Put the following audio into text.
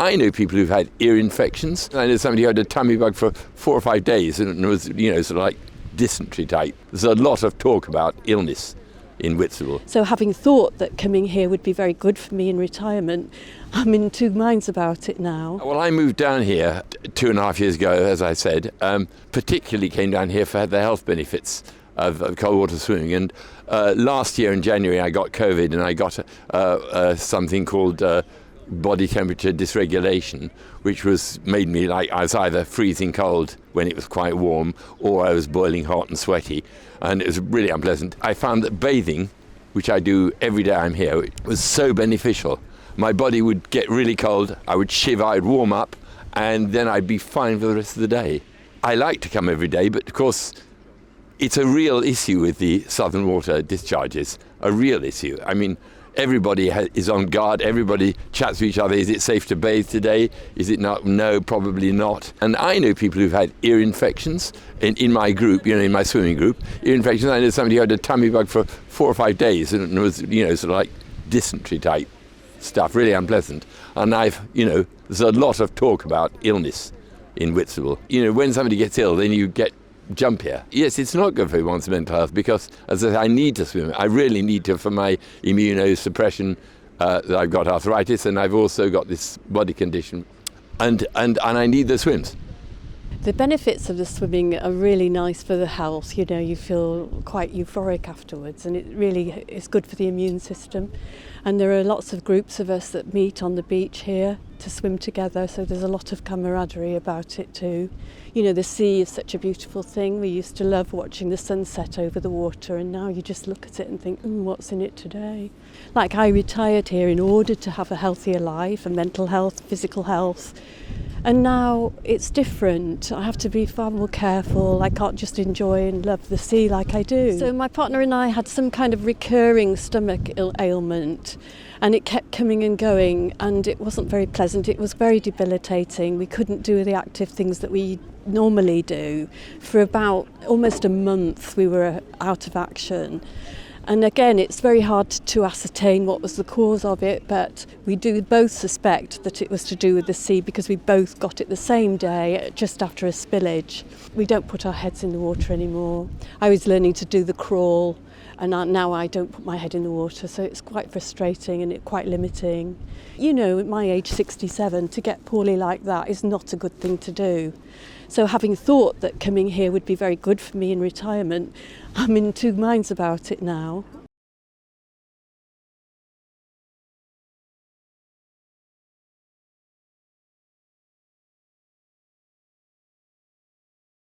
I know people who've had ear infections. I know somebody who had a tummy bug for 4 or 5 days and was, sort of like dysentery type. There's a lot of talk about illness in Whitstable. So having thought that coming here would be very good for me in retirement, I'm in two minds about it now. Well, I moved down here 2.5 years ago, as I said, particularly came down here for the health benefits of cold water swimming. And last year in January I got COVID and I got something called body temperature dysregulation, which made me like I was either freezing cold when it was quite warm or I was boiling hot and sweaty, and it was really unpleasant. I found that bathing, which I do every day I'm here, was so beneficial. My body would get really cold, I would shiver, I'd warm up, and then I'd be fine for the rest of the day. I like to come every day, but of course it's a real issue with the southern water discharges, a real issue. I mean, everybody is on guard, everybody chats to each other. Is it safe to bathe today? Is it not? No, probably not. And I know people who've had ear infections in my group, in my swimming group. Ear infections, I know somebody who had a tummy bug for 4 or 5 days and was, sort of like dysentery type stuff, really unpleasant. And there's a lot of talk about illness in Whitstable. When somebody gets ill, then you get jump here. Yes, it's not good for one's mental health because, as I say, I need to swim. I really need to for my immunosuppression. That I've got arthritis and I've also got this body condition, and I need the swims. The benefits of the swimming are really nice for the health. You feel quite euphoric afterwards, and it really is good for the immune system. And there are lots of groups of us that meet on the beach here to swim together, so there's a lot of camaraderie about it too. The sea is such a beautiful thing. We used to love watching the sunset over the water, and now you just look at it and think, what's in it today? Like, I retired here in order to have a healthier life, and mental health, physical health. And now it's different. I have to be far more careful. I can't just enjoy and love the sea like I do. So my partner and I had some kind of recurring stomach ailment, and it kept coming and going, and it wasn't very pleasant. It was very debilitating. We couldn't do the active things that we normally do. For about almost a month we were out of action. And again, it's very hard to ascertain what was the cause of it, but we do both suspect that it was to do with the sea because we both got it the same day, just after a spillage. We don't put our heads in the water anymore. I was learning to do the crawl, and now I don't put my head in the water, so it's quite frustrating and it's quite limiting. At my age 67, to get poorly like that is not a good thing to do. So having thought that coming here would be very good for me in retirement, I'm in two minds about it now.